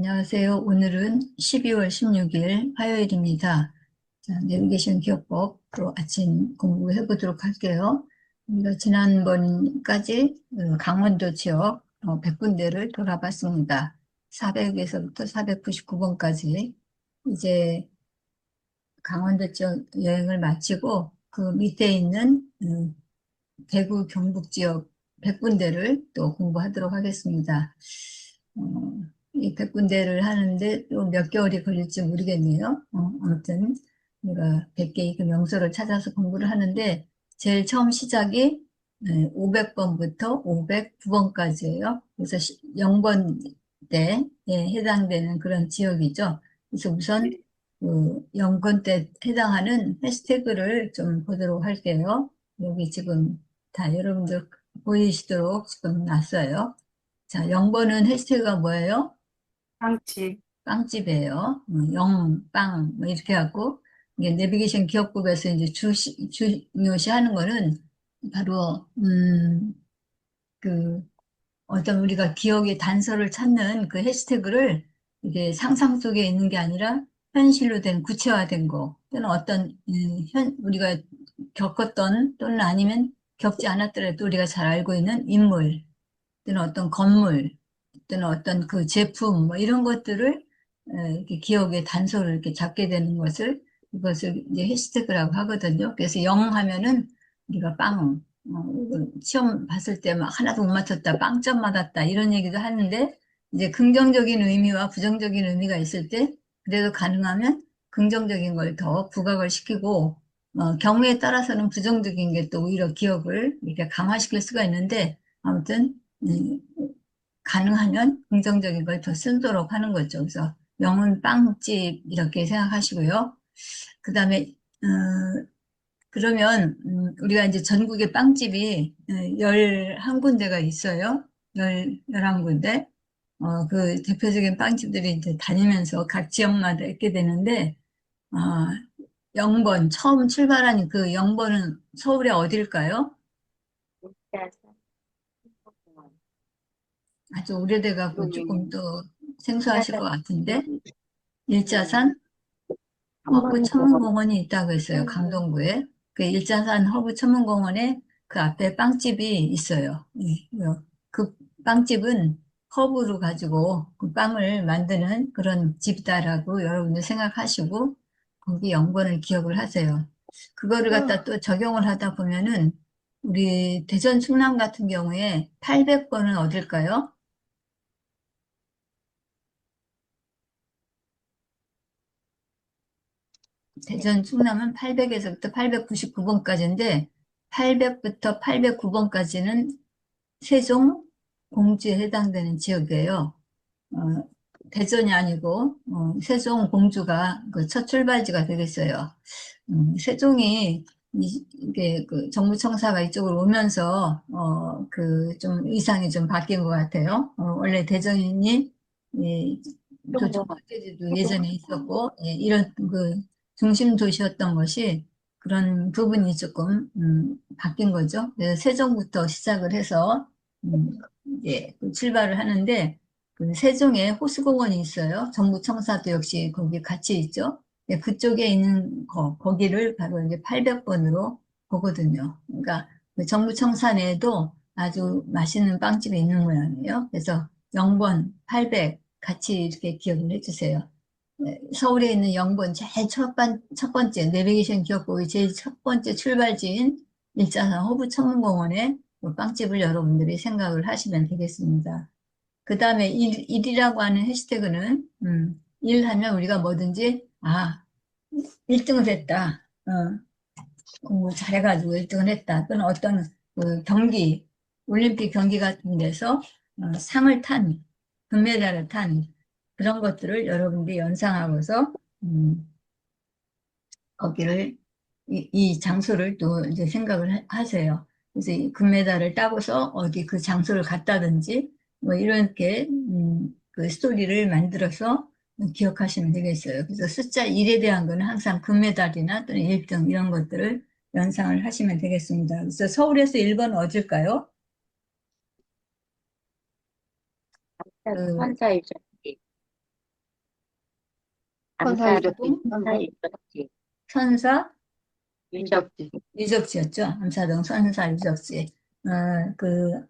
안녕하세요. 오늘은 12월 16일 화요일입니다. 자, 내비게이션 기억법으로 아침 공부해 보도록 할게요. 우리가 지난번까지 강원도 지역 100군데를 돌아봤습니다. 400에서부터 499번까지. 이제 강원도 지역 여행을 마치고 그 밑에 있는 대구 경북 지역 100군데를 또 공부하도록 하겠습니다. 이 100군데를 하는데 또 몇 개월이 걸릴지 모르겠네요. 아무튼 우리가 100개의 그 명소를 찾아서 공부를 하는데 제일 처음 시작이 500번부터 509번까지예요. 그래서 0번대에 해당되는 그런 지역이죠. 그래서 우선 그 0번대 해당하는 해시태그를 좀 보도록 할게요. 여기 지금 다 여러분들 보이시도록 지금 놨어요. 자, 0번은 해시태그가 뭐예요? 빵집. 빵집이에요. 빵, 뭐 이렇게 하고, 이게 내비게이션 기억법에서 이제 중요시 하는 거는 바로, 그, 어떤 우리가 기억의 단서를 찾는 그 해시태그를 이게 상상 속에 있는 게 아니라 현실로 된 구체화된 거 또는 어떤 우리가 겪었던 또는 아니면 겪지 않았더라도 우리가 잘 알고 있는 인물 또는 어떤 건물 또는 어떤 그 제품 뭐 이런 것들을 이렇게 기억의 단서를 이렇게 잡게 되는 것을 이것을 이제 해시태그라고 하거든요. 그래서 영 하면은 우리가 빵 이거 시험 봤을 때 막 하나도 못 맞췄다, 빵점 맞았다 이런 얘기도 하는데 이제 긍정적인 의미와 부정적인 의미가 있을 때 그래도 가능하면 긍정적인 걸 더 부각을 시키고 경우에 따라서는 부정적인 게 또 오히려 기억을 이렇게 강화시킬 수가 있는데 아무튼 음, 가능하면 긍정적인 걸 더 쓰도록 하는 거죠. 그래서 명은 빵집 이렇게 생각하시고요. 그 다음에 그러면 우리가 이제 전국에 빵집이 11군데가 있어요. 11군데. 그 대표적인 빵집들이 이제 다니면서 각 지역마다 있게 되는데 어, 0번 처음 출발한 그 0번은 서울의 어딜까요? 아주 오래돼가고 조금 더 생소하실 것 같은데 일자산 허브 한번 더. 천문공원이 있다고 했어요. 강동구에. 그 일자산 허브 천문공원에 그 앞에 빵집이 있어요. 그 빵집은 허브로 가지고 그 빵을 만드는 그런 집이다라고 여러분들 생각하시고 거기 연관을 기억을 하세요. 그거를 갖다 또 적용을 하다 보면은 우리 대전 충남 같은 경우에 800번은 어딜까요? 대전 충남은 800에서부터 899번까지인데 800부터 809번까지는 세종 공주에 해당되는 지역이에요. 어, 대전이 아니고 세종 공주가 그 첫 출발지가 되겠어요. 세종이 이게 그 정부청사가 이쪽으로 오면서 그 좀 의상이 좀 바뀐 것 같아요. 원래 대전이 이 조총 사태지도 예전에 있었고 이런 그 중심 도시였던 것이 그런 부분이 조금 바뀐 거죠. 그래서 세종부터 시작을 해서 음, 이제 그 출발을 하는데 그 세종에 호수공원이 있어요. 정부청사도 역시 거기 같이 있죠. 그쪽에 있는 거기를 바로 이제 800번으로 보거든요. 그러니까 그 정부청사 내에도 아주 맛있는 빵집이 있는 모양이에요. 그래서 0번, 800 같이 이렇게 기억을 해주세요. 네, 서울에 있는 영번 제일 첫 번째 내비게이션 기억법의 제일 첫 번째 출발지인 일자산 호부천문공원에 그 빵집을 여러분들이 생각을 하시면 되겠습니다. 그 다음에 일이라고 하는 해시태그는 일 하면 우리가 뭐든지 1등을 했다. 공부 잘해가지고 1등을 했다. 또는 어떤 그 경기, 올림픽 경기 같은 데서 상을 탄, 금메달을 탄 그런 것들을 여러분들이 연상하고서 거기를 이 장소를 또 이제 생각을 하세요. 그래서 이 금메달을 따고서 어디 그 장소를 갔다든지 뭐 이렇게 그 스토리를 만들어서 기억하시면 되겠어요. 그래서 숫자 1에 대한 거는 항상 금메달이나 또는 1등 이런 것들을 연상을 하시면 되겠습니다. 그래서 서울에서 1번 어딜까요? 그 환자이죠. 암사도 서유동, 선사 유적지, 선사, 유적지. 유적지였죠. 암사동 선사 유적지. 그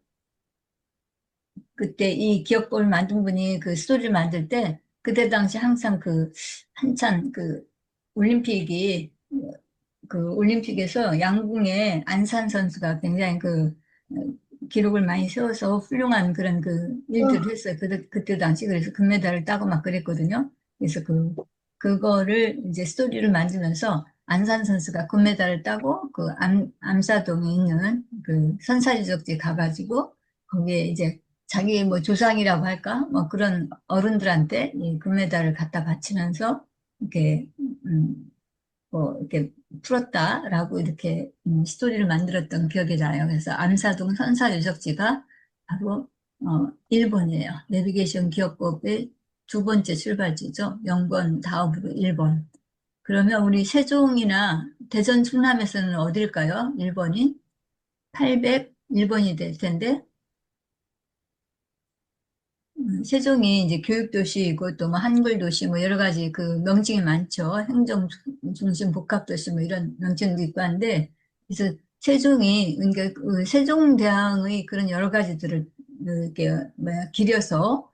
그때 이 기업법을 만든 분이 그 스토리를 만들 때 그때 당시 항상 그 한참 그 올림픽이 그 올림픽에서 양궁의 안산 선수가 굉장히 어, 기록을 많이 세워서 훌륭한 그런 그 일들을 했어요. 그때 당시 그래서 금메달을 따고 막 그랬거든요. 그래서 그거를 이제 스토리를 만들면서 안산 선수가 금메달을 따고 그 암사동에 있는 그 선사유적지에 가가지고 거기에 이제 자기 뭐 조상이라고 할까? 뭐 그런 어른들한테 이 금메달을 갖다 바치면서 이렇게, 뭐 이렇게 풀었다라고 이렇게 스토리를 만들었던 기억이 나요. 그래서 암사동 선사유적지가 바로 일본이에요. 내비게이션 기업법의 두 번째 출발지죠. 영번 다음으로 1번. 그러면 우리 세종이나 대전 충남에서는 어딜까요? 1번이 801번이 될 텐데 세종이 이제 교육도시이고 또 뭐 한글도시 뭐 여러 가지 그 명칭이 많죠. 행정중심 복합도시 뭐 이런 명칭도 있고 한데 그래서 세종이 그러니까 그 세종대왕의 그런 여러 가지들을 이렇게 뭐야 기려서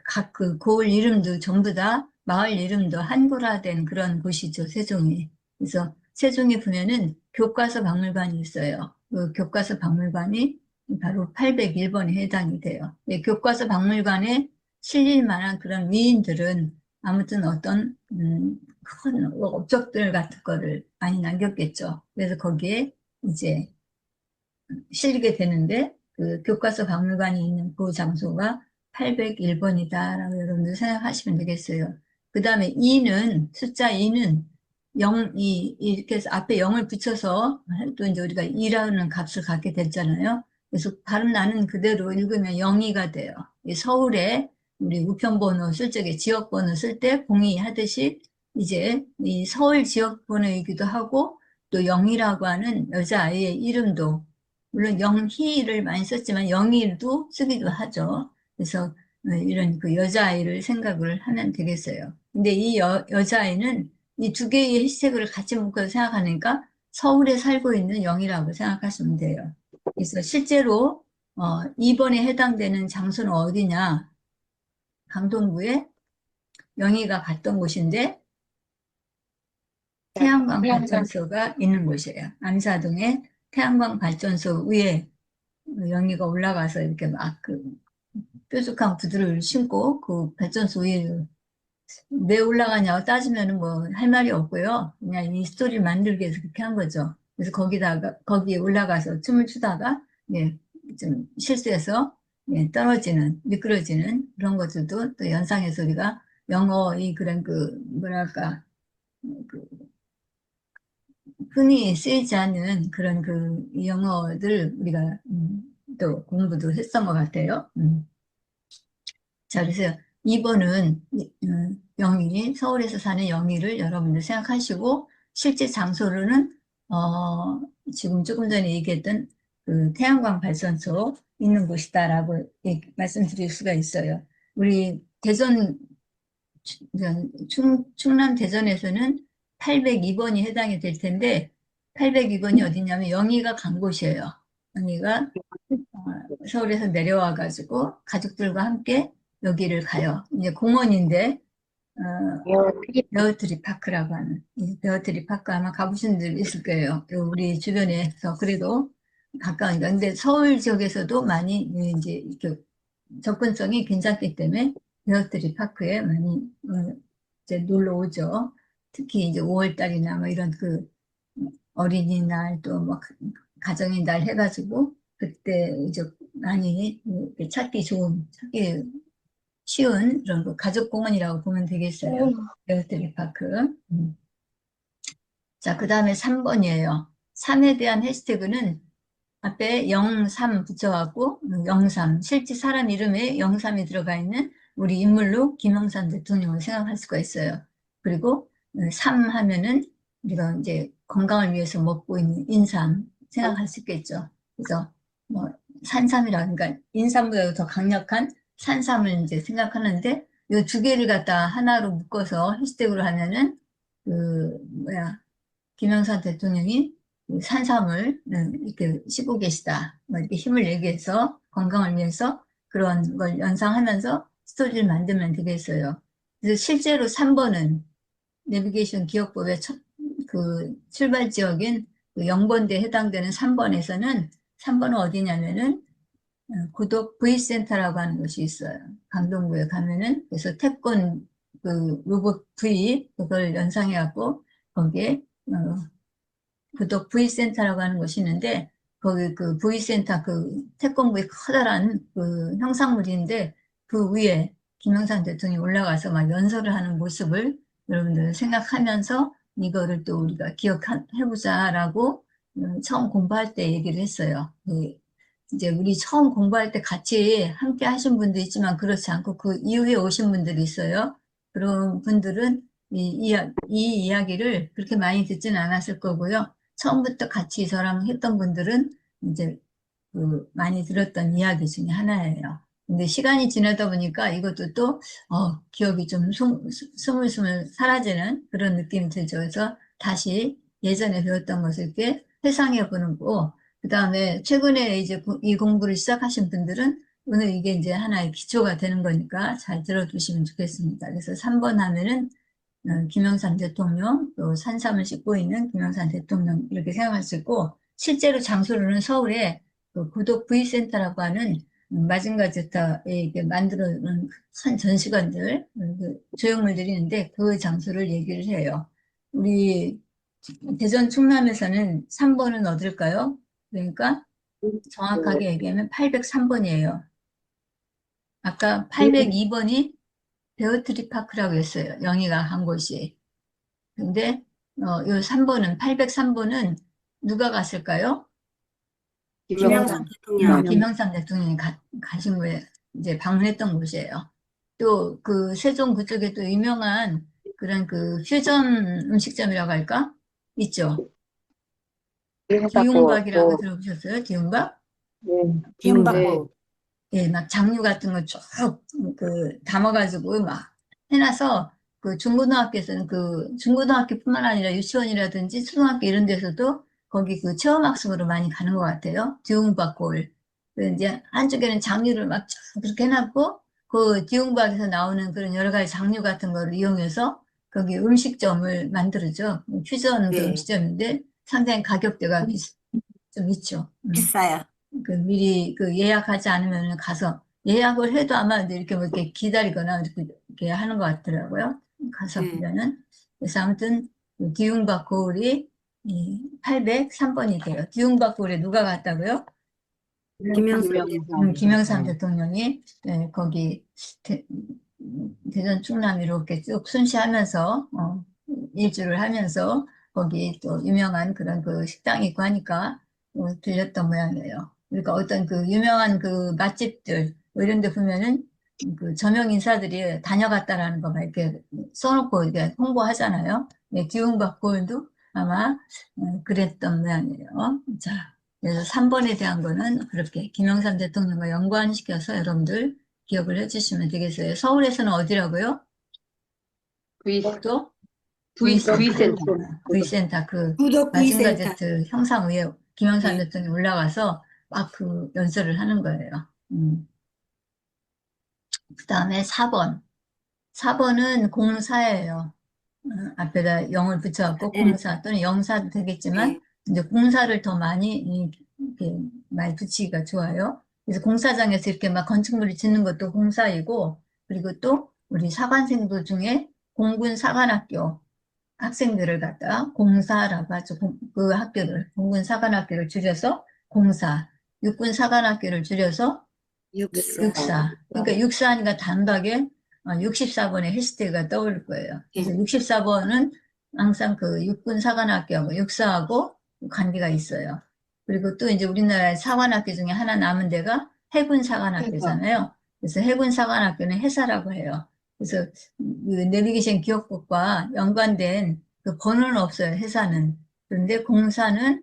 각 그 고을 이름도 전부 다 마을 이름도 한글화된 그런 곳이죠. 세종이. 그래서 세종에 보면은 교과서 박물관이 있어요. 그 교과서 박물관이 바로 801번에 해당이 돼요. 네, 교과서 박물관에 실릴 만한 그런 위인들은 아무튼 어떤 큰 업적들 같은 거를 많이 남겼겠죠. 그래서 거기에 이제 실리게 되는데 그 교과서 박물관이 있는 그 장소가 801번이다라고 여러분들 생각하시면 되겠어요. 그 다음에 2는 숫자 2는 0, 2 이렇게 해서 앞에 0을 붙여서 또 이제 우리가 2라는 값을 갖게 됐잖아요. 그래서 발음 나는 그대로 읽으면 0이가 돼요. 서울에 우리 우편번호 쓸 적에 지역번호 쓸 때 공의하듯이 이제 이 서울 지역번호이기도 하고 또 0이라고 하는 여자아이의 이름도 물론 영희를 많이 썼지만 영희도 쓰기도 하죠. 그래서 이런 그 여자아이를 생각을 하면 되겠어요. 근데 이 여자아이는 이 두 개의 해시태그를 같이 묶어서 생각하니까 서울에 살고 있는 영희라고 생각하시면 돼요. 그래서 실제로 2번에 해당되는 장소는 어디냐? 강동구에 영희가 갔던 곳인데 태양광 태양광, 발전소가 있는 곳이에요. 안사동에 태양광 발전소 위에 영희가 올라가서 이렇게 막 그 뾰족한 구두를 신고 그 발전소 위에 왜 올라가냐고 따지면은 뭐 할 말이 없고요. 그냥 이 스토리를 만들기 위해서 그렇게 한 거죠. 그래서 거기에 올라가서 춤을 추다가, 예, 좀 실수해서, 예, 떨어지는, 미끄러지는 그런 것들도 또 연상해서 우리가 영어, 그런 뭐랄까, 그 흔히 쓰이지 않는 그런 영어들 우리가, 또 공부도 했던 것 같아요. 자, 그래서 2번은 영희, 서울에서 사는 영희를 여러분들 생각하시고 실제 장소로는 지금 조금 전에 얘기했던 그 태양광 발전소 있는 곳이다라고 말씀드릴 수가 있어요. 우리 충남 대전에서는 802번이 해당이 될 텐데 802번이 어디냐면 영희가 간 곳이에요. 영희가 서울에서 내려와가지고 가족들과 함께 여기를 가요. 이제 공원인데 요 트립, 베어트리 파크라고 하는 이 베어트리 파크 아마 가보신 분 있을 거예요. 우리 주변에서 그래도 가까우니까. 근데 서울 지역에서도 많이 이제 이렇게 접근성이 괜찮기 때문에 베어트리 파크에 많이 이제 놀러 오죠. 특히 이제 5월 달이나 뭐 이런 어린이날 또 뭐 가정의 날 해가지고 그때 이제 많이 이렇게 찾기 쉬운 그런 가족 공원이라고 보면 되겠어요. 베어트리 파크. 음. 자, 그 다음에 3번이에요. 3에 대한 해시태그는 앞에 03 붙여갖고 03 실제 사람 이름에 03이 들어가 있는 우리 인물로 김영삼 대통령을 생각할 수가 있어요. 그리고 3 하면은 우리가 이제 건강을 위해서 먹고 있는 인삼 생각할 수 있겠죠. 그래서 뭐 산삼이라 그러니까 인삼보다 더 강력한 산삼을 이제 생각하는데 요 두 개를 갖다 하나로 묶어서 해시태그로 하면은, 김영삼 대통령이 그 산삼을 이렇게 씹고 계시다. 뭐 이렇게 힘을 내기 위해서, 건강을 위해서 그런 걸 연상하면서 스토리를 만들면 되겠어요. 그래서 실제로 3번은 내비게이션 기억법의 그 출발 지역인 그 영번대에 해당되는 3번에서는 3번은 어디냐면은 고독 V센터라고 하는 곳이 있어요. 강동구에 가면은 그래서 태권 그 로봇 V 그걸 연상해갖고 거기에 고독 V센터라고 하는 곳이 있는데 거기 그 V센터 그 태권부의 커다란 그 형상물인데 그 위에 김영삼 대통령이 올라가서 막 연설을 하는 모습을 여러분들 생각하면서 이거를 또 우리가 기억해보자라고 처음 공부할 때 얘기를 했어요. 이제 우리 처음 공부할 때 같이 함께 하신 분도 있지만 그렇지 않고 그 이후에 오신 분들이 있어요. 그런 분들은 이 이야기를 그렇게 많이 듣지는 않았을 거고요. 처음부터 같이 저랑 했던 분들은 이제 그 많이 들었던 이야기 중에 하나예요. 근데 시간이 지나다 보니까 이것도 또, 기억이 좀 스물스물 사라지는 그런 느낌이 들죠. 그래서 다시 예전에 배웠던 것을 이렇게 회상해 보는 거. 그 다음에 최근에 이제 이 공부를 시작하신 분들은 오늘 이게 이제 하나의 기초가 되는 거니까 잘 들어두시면 좋겠습니다. 그래서 3번 하면은 김영삼 대통령, 또 산삼을 씻고 있는 김영삼 대통령 이렇게 생각할 수 있고 실제로 장소로는 서울에 그 고독 V센터라고 하는 마징가제타에 이렇게 만들어 놓은 큰 전시관들, 그 조형물들이 있는데 그 장소를 얘기를 해요. 우리 대전 충남에서는 3번은 어딜까요? 그러니까 정확하게 얘기하면 803번이에요. 아까 802번이 베어트리 파크라고 했어요. 영희가 한 곳이. 근데 요 3번은 803번은 누가 갔을까요? 김영삼. 김영삼 대통령. 김영삼 대통령이 가신 거에 이제 방문했던 곳이에요. 또 그 세종 그쪽에 또 유명한 그런 그 퓨전 음식점이라고 할까? 있죠. 해갖고 디움박이라고 또 들어보셨어요? 디움박? 네. 네. 기운받고. 예, 막 장류 같은 거 쭉 그 담아가지고 막 해놔서 그 중고등학교에서는 그 중고등학교뿐만 아니라 유치원이라든지 초등학교 이런 데서도 거기 그 체험학습으로 많이 가는 것 같아요. 디웅박골. 그 이제 한쪽에는 장류를 막 쭉 그렇게 해놨고 그 디웅박에서 나오는 그런 여러 가지 장류 같은 거를 이용해서 거기 음식점을 만들죠. 퓨전 그 네. 음식점인데 상당히 가격대가 좀 있죠. 비싸요. 그 미리 그 예약하지 않으면 가서 예약을 해도 아마 이렇게 뭐 이렇게 기다리거나 이렇게 하는 것 같더라고요. 가서 네. 보면은. 그래서 아무튼 그 기웅박 고을이 803번이 돼요. 기웅박 고을에 누가 갔다고요? 김영삼 김영삼 김영삼. 대통령이 거기 대전 충남 이렇게 쭉 순시하면서 일주를 하면서 거기 또 유명한 그런 그 식당이 있고 하니까 들렸던 모양이에요. 그러니까 어떤 그 유명한 그 맛집들 뭐 이런 데 보면은 그 저명 인사들이 다녀갔다라는 거 막 이렇게 써놓고 이렇게 홍보하잖아요. 네, 기웅박 고을도 아마 그랬던 모양이에요. 자, 그래서 3번에 대한 거는 그렇게 김영삼 대통령과 연관시켜서 여러분들 기억을 해주시면 되겠어요. 서울에서는 어디라고요? V 또 V V센터. V센터. V센터 그 구독 V센터. 마징가제트 형상 위에 김영삼 네. 대통령이 올라가서 막 그 연설을 하는 거예요. 그 다음에 4번. 4번은 공사예요. 앞에다 영을 붙여갖고 네. 공사 또는 영사도 되겠지만 네. 이제 공사를 더 많이 이렇게 많이 붙이기가 좋아요. 그래서 공사장에서 이렇게 막 건축물을 짓는 것도 공사이고 그리고 또 우리 사관생도 중에 공군 사관학교 학생들을 갖다가 공사라고 하죠. 그 학교를 공군 사관학교를 줄여서 공사, 육군 사관학교를 줄여서 육사. 육사. 그러니까 육사하니까 단박에 64번의 해시태그가 떠오를 거예요. 그래서 네. 64번은 항상 그 육군 사관학교하고 육사하고 관계가 있어요. 그리고 또 이제 우리나라의 사관학교 중에 하나 남은 데가 해군 사관학교잖아요. 그래서 해군 사관학교는 해사라고 해요. 그래서 그 내비게이션 기억법과 연관된 그 번호는 없어요. 해사는. 그런데 공사는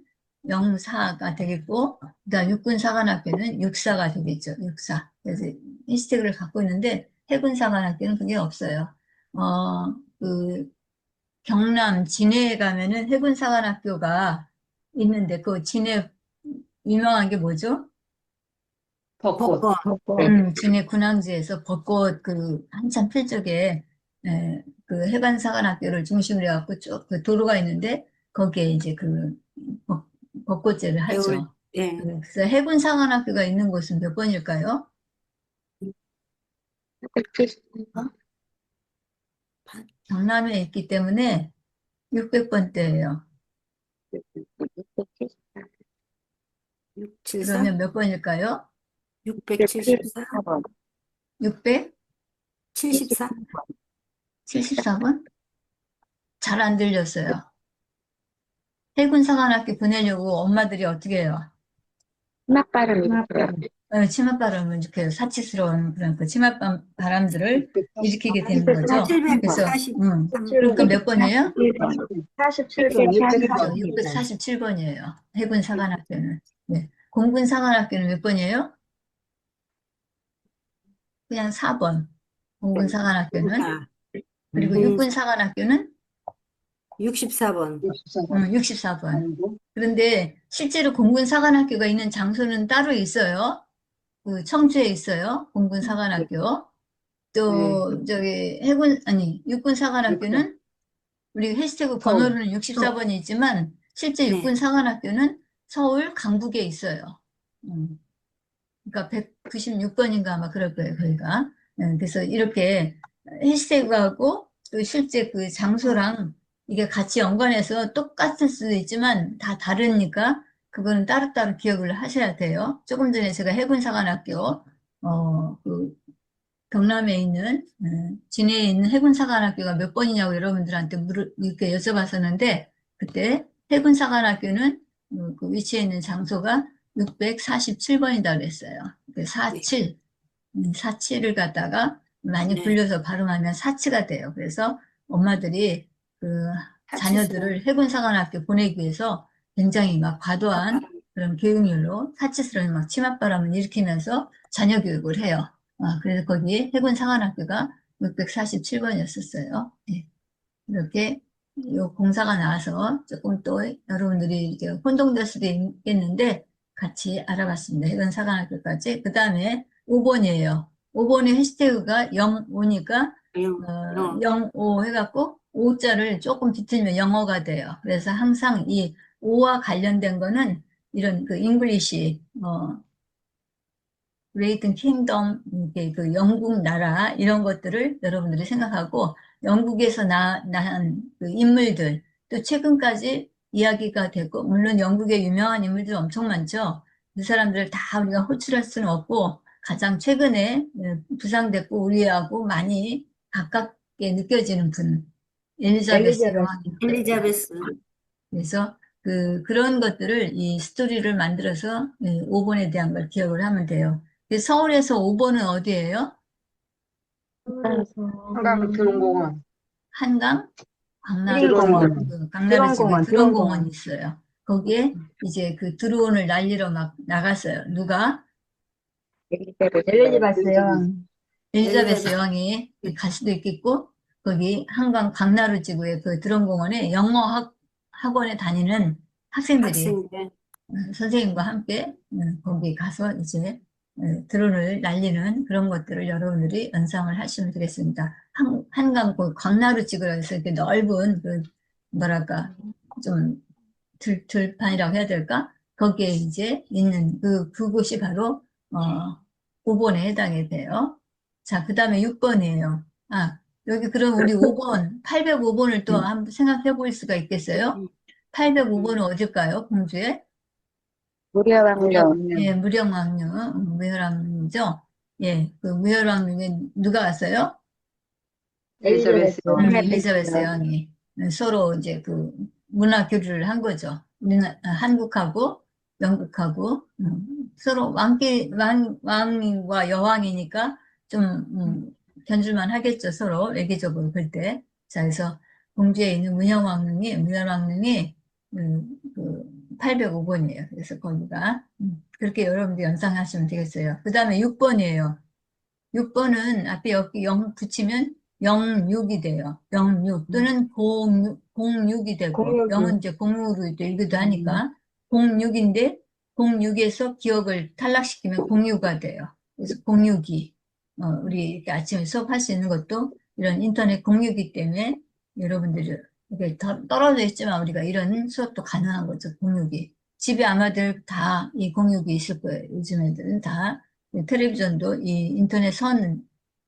영사가 되겠고 그다음 육군 사관학교는 육사가 되겠죠. 육사. 그래서 해시태그를 갖고 있는데 해군사관학교는 그게 없어요. 그 경남 진해에 가면은 해군사관학교가 있는데 그 진해 유명한 게 뭐죠? 벚꽃. 진해 군항지에서 벚꽃 그 한참 필 적에 그 해관사관학교를 중심으로 해갖고 쭉 그 도로가 있는데 거기에 이제 그 벚꽃제를 겨울, 하죠. 예. 그래서 해군사관학교가 있는 곳은 몇 번일까요? 경남에 있기 때문에 600번대예요. 674, 그러면 몇 번일까요? 674, 674번? 74, 잘 안 들렸어요. 해군사관학교 보내려고 엄마들이 어떻게 해요? 치맛바람을 일으켜요. 사치스러운 그런 그 치맛바람들을 일으키게 되는 거죠. 그래서, 743, 그러니까 몇 번이에요? 47번, 600, 647번. 647번이에요. 해군사관학교는. 네. 공군사관학교는 몇 번이에요? 그냥 4번. 공군사관학교는. 그리고 육군사관학교는 64번, 64번. 그런데 실제로 공군사관학교가 있는 장소는 따로 있어요. 그 청주에 있어요. 공군사관학교. 또 저기 육군사관학교는 우리 해시태그 번호로는 64번이 있지만 실제 네. 육군사관학교는 서울 강북에 있어요. 그러니까 196번인가 아마 그럴 거예요, 거기가. 그래서 이렇게 해시태그하고 또 실제 그 장소랑 이게 같이 연관해서 똑같을 수도 있지만 다 다르니까 그거는 따로따로 기억을 하셔야 돼요. 조금 전에 제가 해군사관학교, 그 경남에 있는, 진해에 있는 해군사관학교가 몇 번이냐고 여러분들한테 이렇게 여쭤봤었는데, 그때 해군사관학교는 그 위치해 있는 장소가 647번이다 그랬어요. 47, 47을 갖다가 많이 네. 굴려서 발음하면 사치가 돼요. 그래서 엄마들이 그 자녀들을 해군사관학교 보내기 위해서 굉장히 막 과도한 그런 교육률로 사치스러운 막 치맛바람을 일으키면서 자녀 교육을 해요. 그래서 거기 해군사관학교가 647번이었었어요. 이렇게 요 공사가 나와서 조금 또 여러분들이 이렇게 혼동될 수도 있겠는데 같이 알아봤습니다. 해군사관학교까지. 그 다음에 5번이에요. 5번의 해시태그가 05니까 05 해갖고 5자를 조금 뒤틀면 영어가 돼요. 그래서 항상 이 5와 관련된 거는 이런 그 잉글리시 그레이튼 킹덤, 그 영국 나라 이런 것들을 여러분들이 생각하고 영국에서 난 그 인물들 또 최근까지 이야기가 되고 물론 영국에 유명한 인물들 엄청 많죠. 그 사람들을 다 우리가 호출할 수는 없고 가장 최근에 부상됐고 우리하고 많이 가깝게 느껴지는 분 엘리자베스 여왕님. 엘리자베스, 그래서 그런 것들을 이 스토리를 만들어서 5번에 대한 걸 기억을 하면 돼요. 서울에서 5번은 어디예요? 한강 드론공원. 한강? 드론공원. 강남에 지금 드론공원이 있어요. 거기에 이제 그 드론을 날리러 막 나갔어요. 누가? 엘리자베스요. 엘리자베스 여왕이 갈 수도 있겠고, 거기 한강 강나루 지구의 그 드론공원에 영어 학원에 다니는 학생들이 학생들, 선생님과 함께 거기 가서 이제 드론을 날리는 그런 것들을 여러분들이 연상을 하시면 되겠습니다. 한강 그 광나루 찍으라 해서 이렇게 넓은 그 뭐랄까 좀 들판이라고 해야 될까? 거기에 이제 있는 그곳이 바로 5번에 해당이 돼요. 자, 그 다음에 6번이에요. 여기 그럼 우리 5번, 805번을 또 한번 생각해 볼 수가 있겠어요? 805번은 어딜까요? 공주에? 예, 무령왕릉, 무혈왕릉이죠. 예, 그 무혈왕릉에 누가 왔어요? 엘리자베스. 엘리자베스 여왕이 서로 이제 그 문화 교류를 한 거죠. 한국하고 영국하고 서로 왕과 여왕이니까 좀 견줄만 하겠죠. 서로 외교적으로 볼 때. 자, 그래서 공주에 있는 문현왕릉이 그 805번이에요. 그래서 거기가 그렇게 여러분들 연상하시면 되겠어요. 그 다음에 6번이에요. 6번은 앞에 여기 0 붙이면 06이 돼요. 06 또는 06이 되고 0은 이제 06으로 읽기도 하니까 06인데 06에서 기억을 탈락시키면 06가 돼요. 그래서 062 우리 이렇게 아침에 수업할 수 있는 것도 이런 인터넷 공유기 때문에 여러분들이 이렇게 떨어져 있지만 우리가 이런 수업도 가능한 거죠. 공유기. 집에 아마들 다 이 공유기 있을 거예요. 요즘 애들은 다 텔레비전도 이 인터넷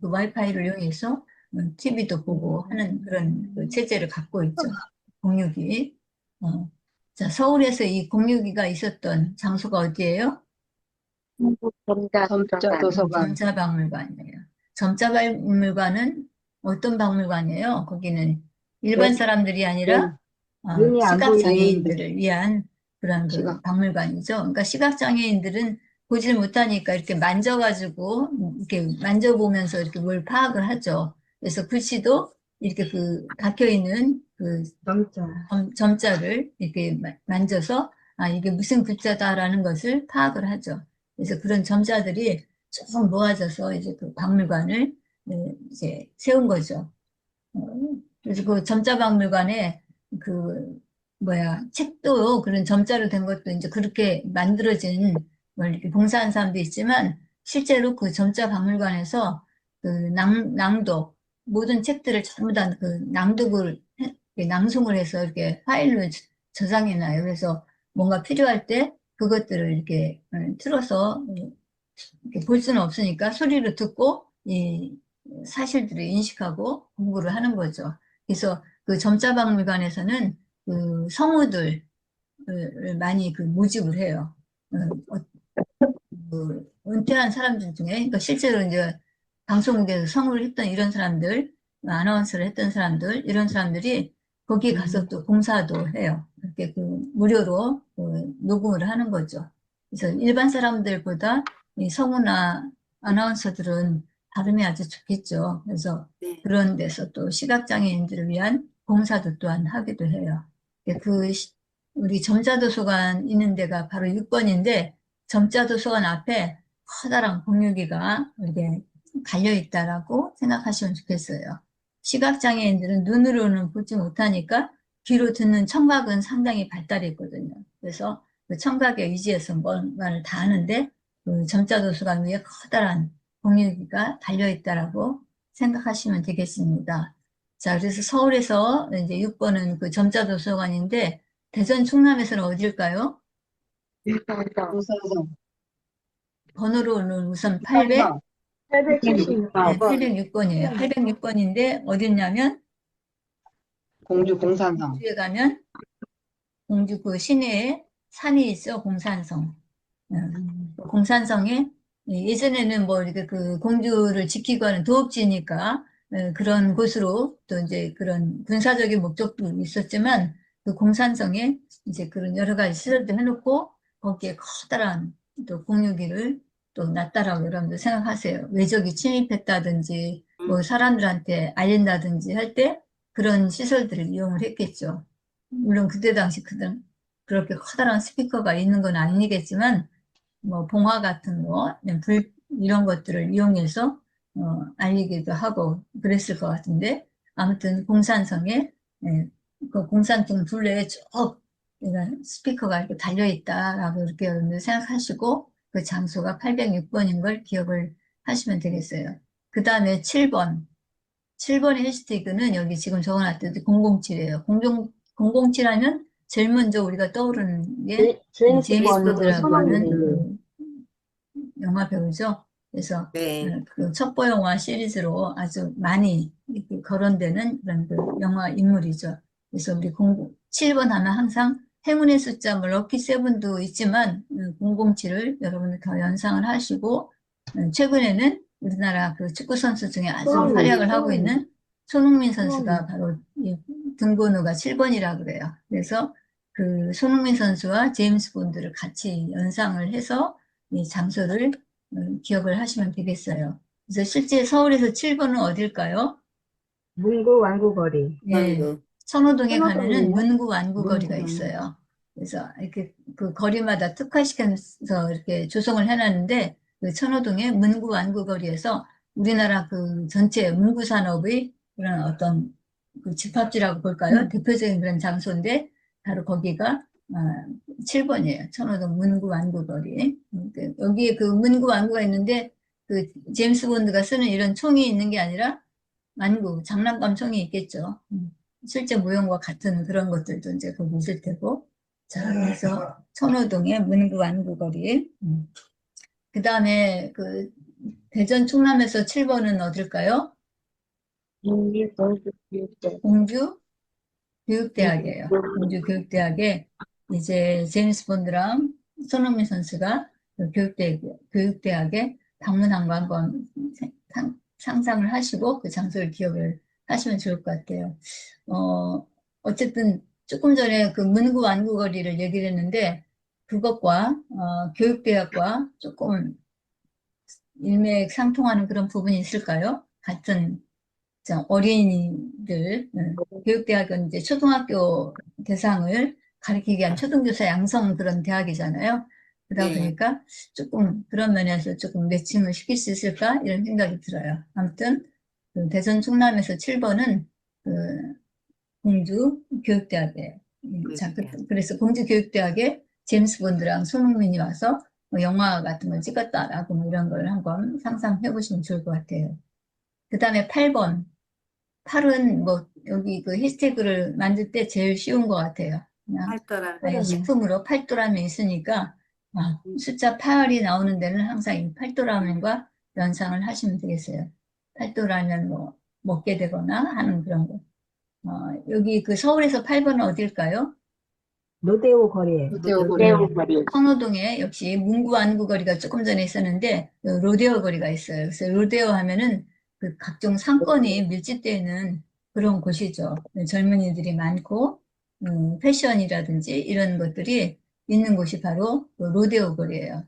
그 와이파이를 이용해서 TV도 보고 하는 그런 그 체제를 갖고 있죠. 공유기. 자, 서울에서 이 공유기가 있었던 장소가 어디예요? 점자 도서관. 점자박물관이에요. 점자박물관은 어떤 박물관이에요? 거기는 일반 사람들이 아니라 눈이 안 보이는 시각장애인들을 위한 그런 그 시각. 박물관이죠. 그러니까 시각장애인들은 보질 못하니까 이렇게 만져가지고 이렇게 만져보면서 이렇게 뭘 파악을 하죠. 그래서 글씨도 이렇게 그 박혀 있는 그 점자를 이렇게 만져서 이게 무슨 글자다라는 것을 파악을 하죠. 그래서 그런 점자들이 쭉 모아져서 이제 그 박물관을 이제 세운 거죠. 어, 그래서 그 점자박물관에 그 책도 그런 점자로 된 것도 이제 그렇게 만들어진 걸 이렇게 봉사한 사람도 있지만 실제로 그 점자박물관에서 그 낭독 모든 책들을 전부 다 그 이렇게 낭송을 해서 이렇게 파일로 저장해 놔요. 그래서 뭔가 필요할 때 그것들을 이렇게 틀어서 이렇게 볼 수는 없으니까 소리로 듣고 이 사실들을 인식하고 공부를 하는 거죠. 그래서 그 점자박물관에서는 그 성우들을 많이 그 모집을 해요. 그 은퇴한 사람들 중에, 그러니까 실제로 이제 방송국에서 성우를 했던 이런 사람들, 아나운서를 했던 사람들, 이런 사람들이 거기 가서 또 봉사도 해요. 이렇게 그 무료로 녹음을 하는 거죠. 그래서 일반 사람들보다 이 성우나 아나운서들은 발음이 아주 좋겠죠. 그래서 네. 그런 데서 또 시각장애인들을 위한 봉사도 또한 하기도 해요. 우리 점자도서관 있는 데가 바로 6번인데 점자도서관 앞에 커다란 공유기가 이렇게 달려있다라고 생각하시면 좋겠어요. 시각장애인들은 눈으로는 보지 못하니까 귀로 듣는 청각은 상당히 발달이 있거든요. 그래서 그 청각에 의지해서 뭔가를 다 하는데 그 점자도서관 위에 커다란 공유기가 달려있다라고 생각하시면 되겠습니다. 자, 그래서 서울에서 이제 6번은 그 점자도서관인데 대전 충남에서는 어딜까요? 도서관. 번호로는 우선 800, 876번. 806번이에요. 806번인데 어딨냐면 공주 공산성. 공주에 가면 공주 그 시내에 산이 있어 공산성. 공산성에 예전에는 뭐 이렇게 그 공주를 지키고 하는 도읍지니까 그런 곳으로 또 이제 그런 군사적인 목적도 있었지만 그 공산성에 이제 그런 여러 가지 시설도 해놓고 거기에 커다란 또 공유기를 또 놨다라고 여러분들 생각하세요. 외적이 침입했다든지 뭐 사람들한테 알린다든지 할 때 그런 시설들을 이용을 했겠죠. 물론 그때 당시 그렇게 커다란 스피커가 있는 건 아니겠지만 뭐 봉화 같은 거, 이런 것들을 이용해서 알리기도 하고 그랬을 것 같은데 아무튼 공산성에 그 공산동 둘레에 쭉 이런 스피커가 이렇게 달려 있다라고 이렇게 여러분들 생각하시고 그 장소가 806번인 걸 기억을 하시면 되겠어요. 그 다음에 7번. 7번의 해시태그는 여기 지금 적어놨듯이 007이에요. 007 하면 제일 먼저 우리가 떠오르는 게 제임스 본드라고 하는 그 영화 배우죠. 그래서 네. 그 첩보 영화 시리즈로 아주 많이 거론되는 그런 그 영화 인물이죠. 그래서 우리 7번 하면 항상 행운의 숫자, 뭐 럭키 세븐도 있지만 007을 여러분들 더 연상을 하시고 최근에는 우리나라 그 축구 선수 중에 아주 활약을 하고 있는 손흥민 선수가 바로 이 등번호가 7번이라 그래요. 그래서 그 손흥민 선수와 제임스 본드를 같이 연상을 해서 이 장소를 기억을 하시면 되겠어요. 그래서 실제 서울에서 7번은 어딜까요? 문구 완구거리. 네, 아이고. 선호동에 가면은 선호동이요? 문구 완구거리가 문구 있어요. 그래서 이렇게 그 거리마다 특화시켜서 이렇게 조성을 해놨는데 그 선호동의 문구 완구거리에서 우리나라 그 전체 문구 산업의 그런 어떤 그 집합지라고 볼까요? 대표적인 그런 장소인데 바로 거기가 7번이에요. 천호동 문구 완구 거리. 여기에 그 문구 완구가 있는데 그 제임스 본드가 쓰는 이런 총이 있는 게 아니라 완구 장난감 총이 있겠죠. 실제 모형과 같은 그런 것들도 이제 거기 있을 테고. 자, 그래서 천호동의 문구 완구 거리. 그 다음에 그 대전 충남에서 7번은 어딜까요? 공주 교육대학이에요. 공주 교육대학에 이제 제임스 본드랑 손흥민 선수가 그 교육대학에 방문한 거 한번 상상을 하시고 그 장소를 기억을 하시면 좋을 것 같아요. 어쨌든 조금 전에 그 문구 완구 거리를 얘기를 했는데 그것과 교육대학과 조금 일맥상통하는 그런 부분이 있을까요? 같은 어린이들, 교육대학은 이제 초등학교 대상을 가리키기 위한 초등교사 양성 그런 대학이잖아요. 그러다 네. 보니까 조금 그런 면에서 조금 매칭을 시킬 수 있을까? 이런 생각이 들어요. 아무튼, 그 대전 충남에서 7번은 그 공주 교육대학이에요. 자, 그래서 공주 교육대학에 제임스 본드랑 손흥민이 와서 뭐 영화 같은 걸 찍었다라고 뭐 이런 걸 한번 상상해 보시면 좋을 것 같아요. 그 다음에 8번. 8은 뭐 여기 그 해시태그를 만들 때 제일 쉬운 것 같아요. 그냥 팔도라. 아예 식품으로 팔도라면 있으니까 숫자 8이 나오는 데는 항상 이 팔도라면과 연상을 하시면 되겠어요. 팔도라면 뭐 먹게 되거나 하는 그런 거. 여기 그 서울에서 8번은 어딜까요? 로데오 거리에. 로데오 거리. 선호동에 역시 문구 안구 거리가 조금 전에 있었는데 로데오 거리가 있어요. 그래서 로데오 하면은 그 각종 상권이 밀집되어 있는 그런 곳이죠. 젊은이들이 많고 패션이라든지 이런 것들이 있는 곳이 바로 그 로데오 거리예요.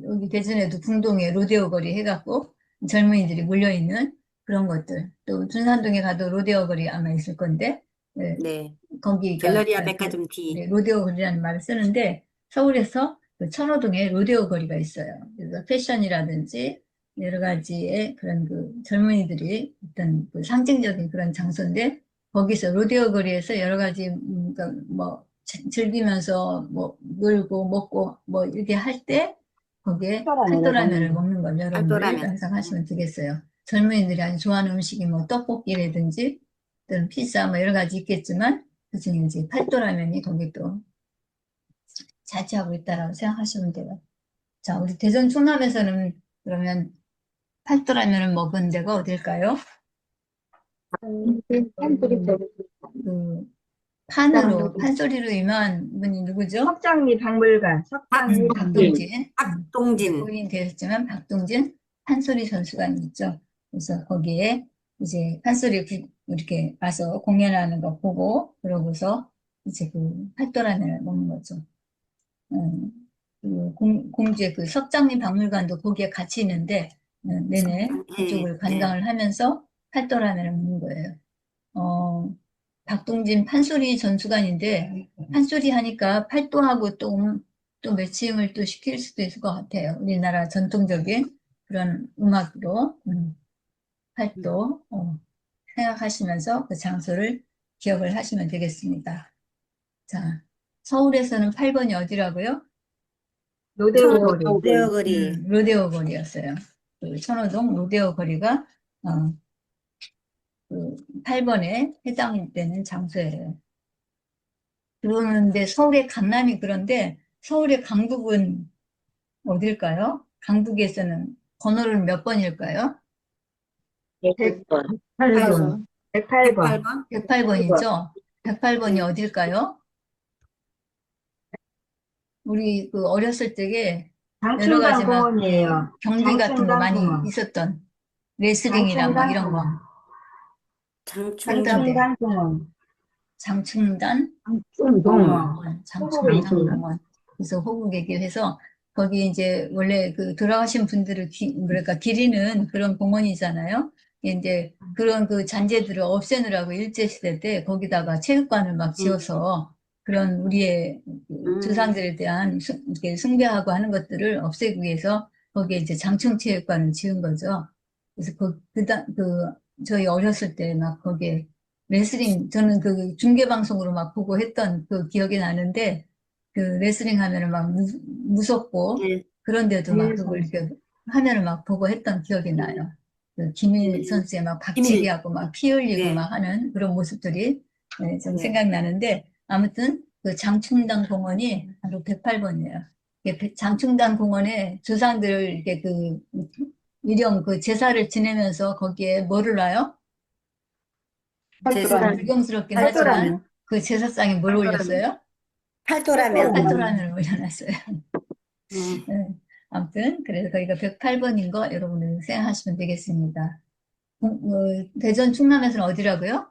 여기 대전에도 궁동에 로데오 거리 해갖고 젊은이들이 몰려있는 그런 것들. 또 둔산동에 가도 로데오 거리 아마 있을 건데 네. 거기가 갤러리아 백화점 뒤. 로데오 거리라는 말을 쓰는데 서울에서 그 천호동에 로데오 거리가 있어요. 그래서 패션이라든지 여러 가지의 그런 그 젊은이들이 어떤 그 상징적인 그런 장소인데 거기서 로데오 거리에서 여러 가지 그러니까 뭐 즐기면서 뭐 놀고 먹고 뭐 이렇게 할 때 거기에 팔도라면을 먹는 걸 여러분들 팔도라면. 상상하시면 되겠어요. 젊은이들이 아주 좋아하는 음식이 뭐 떡볶이라든지 또는 피자 뭐 여러 가지 있겠지만 그중에 이제 팔도라면이 거기 또 차지하고 있다라고 생각하시면 돼요. 자, 우리 대전 충남에서는 그러면 팔도라면을 먹은 데가 어딜까요? 그 판으로 판소리로 유명한 분이 누구죠? 석장리 박물관. 석장리 박물관. 박동진. 박동진. 고인이 되었지만 박동진 판소리 선수관이 있죠. 그래서 거기에 이제 판소리 이렇게 와서 공연하는 거 보고 그러고서 이제 그 팔도라면을 먹는 거죠. 그 공주의 그 석장리 박물관도 거기에 같이 있는데 내내 그쪽을 관광을 하면서 팔도라면을 먹는 거예요. 박동진 판소리 전수관인데 판소리 하니까 팔도하고 또 매칭을 또 시킬 수도 있을 것 같아요. 우리나라 전통적인 그런 음악으로 팔도 생각하시면서 그 장소를 기억을 하시면 되겠습니다. 자, 서울에서는 8번이 어디라고요? 로데오 거리. 로데오 거리. 로데오 거리였어요. 그 천호동 로데오 거리가 그 8번에 해당되는 장소예요. 그러는데 서울의 강남이 그런데 서울의 강북은 어딜까요? 강북에서는 번호를 몇 번일까요? 108번. 108번. 108번. 108번이죠? 108번이 네. 어딜까요? 우리 그 어렸을 적에 여러 가지 장충당 막 공원이에요. 경기 같은 거 장충당 많이 공원. 있었던 레슬링이랑 막 장충당 이런 거. 공원. 장충당. 장충당 공원. 장충단 공원. 장충당공원. 그래서 호국 얘기해서 거기 이제 원래 그 돌아가신 분들을 뭐랄까 기리는 그런 공원이잖아요. 이제 그런 그 잔재들을 없애느라고 일제시대 때 거기다가 체육관을 막 지어서 그런 우리의 그 조상들에 대한 이렇게 숭배하고 하는 것들을 없애기 위해서 거기에 이제 장충체육관을 지은 거죠. 그래서 저희 어렸을 때 막 거기에 레슬링, 저는 그 중계방송으로 막 보고 했던 그 기억이 나는데, 그 레슬링 하면은 막 무섭고, 네, 그런데도 막 김일 그걸 선수. 이렇게 화면을 막 보고 했던 기억이 나요. 그 김일 네. 선수의 막 김일, 박치기하고 막 피 흘리고 네, 막 하는 그런 모습들이 네, 좀 네. 생각나는데, 아무튼 그 장충당 공원이 바로 108번이에요. 장충당 공원에 조상들 이렇게 그 일용 그 제사를 지내면서 거기에 뭐를 놔요? 좀 팔도라면. 불경스럽긴 하지만 팔도라면. 그 제사상에 뭘 팔도라면. 올렸어요? 팔도라면. 팔도라면을 올려놨어요. 음, 네. 아무튼 그래서 거기가 108번인 거 여러분들 생각하시면 되겠습니다. 대전 충남에서는 어디라고요?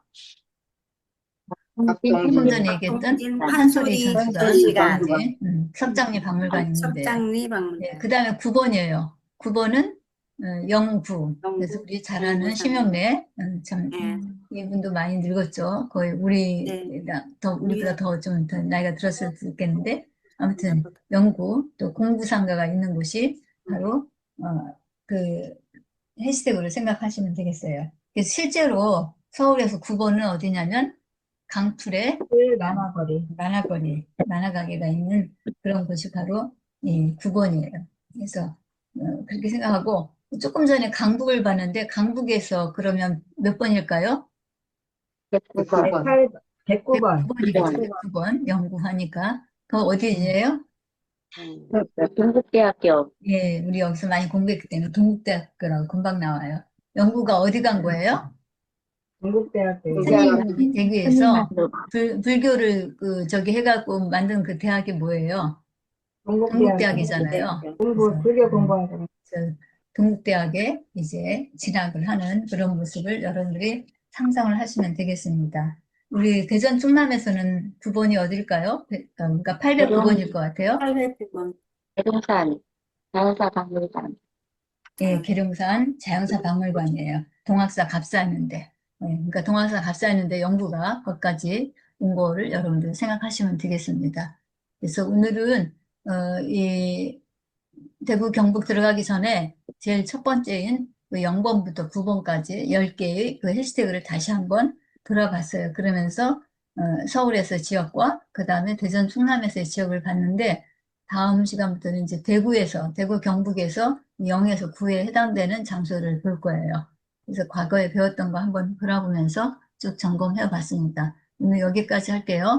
조금 전에 얘기했던 박동진 판소리 판소리 전시관, 전시관, 그지? 석장리 박물관 있는데요. 석장리 예, 박물관, 그 다음에 9번이에요. 9번은 영구. 그래서 영국 우리 잘 아는 공부상. 심영래. 참, 네, 이분도 많이 늙었죠. 거의 네. 우리보다 우리가 더 좀 더 나이가 들었을 수 있겠는데. 아무튼, 영구, 또 공부상가가 있는 곳이 바로, 그, 해시태그를 생각하시면 되겠어요. 그래서 실제로 서울에서 9번은 어디냐면, 강풀에 그 만화거리. 만화가게가 있는 그런 곳이 바로 이 9번이에요. 그래서 그렇게 생각하고 조금 전에 강북을 봤는데 강북에서 그러면 몇 번일까요? 108, 109번. 109번이겠죠. 109번 연구하니까 그 어디예요? 동국대학교 예, 우리 여기서 많이 공부했기 때문에 동국대학교라고 금방 나와요. 연구가 어디 간 거예요? 동국대학교. 스님이 대구에서 한인학교 불교를 저기 해갖고 만든 그 대학이 뭐예요? 동국대학교. 동국대학이잖아요. 공부, 그래서 불교 공부하고. 동국대학에 이제 진학을 하는 그런 모습을 여러분들이 상상을 하시면 되겠습니다. 우리 대전 충남에서는 9번이 어딜까요? 그러니까 809번일 것 같아요. 800번. 대동산 자연사박물관 예, 계룡산 자연사 박물관이에요. 동학사 갑사였는데. 그러니까 동학사 갑사였는데 영구가 거기까지 온 거를 여러분들 생각하시면 되겠습니다. 그래서 오늘은 이 대구 경북 들어가기 전에 제일 첫 번째인 그 0번부터 9번까지 10개의 그 해시태그를 다시 한번 돌아봤어요. 그러면서 서울에서 지역과 그 다음에 대전 충남에서의 지역을 봤는데 다음 시간부터는 이제 대구 경북에서 0에서 9에 해당되는 장소를 볼 거예요. 그래서 과거에 배웠던 거 한번 돌아보면서 쭉 점검해 봤습니다. 오늘 여기까지 할게요.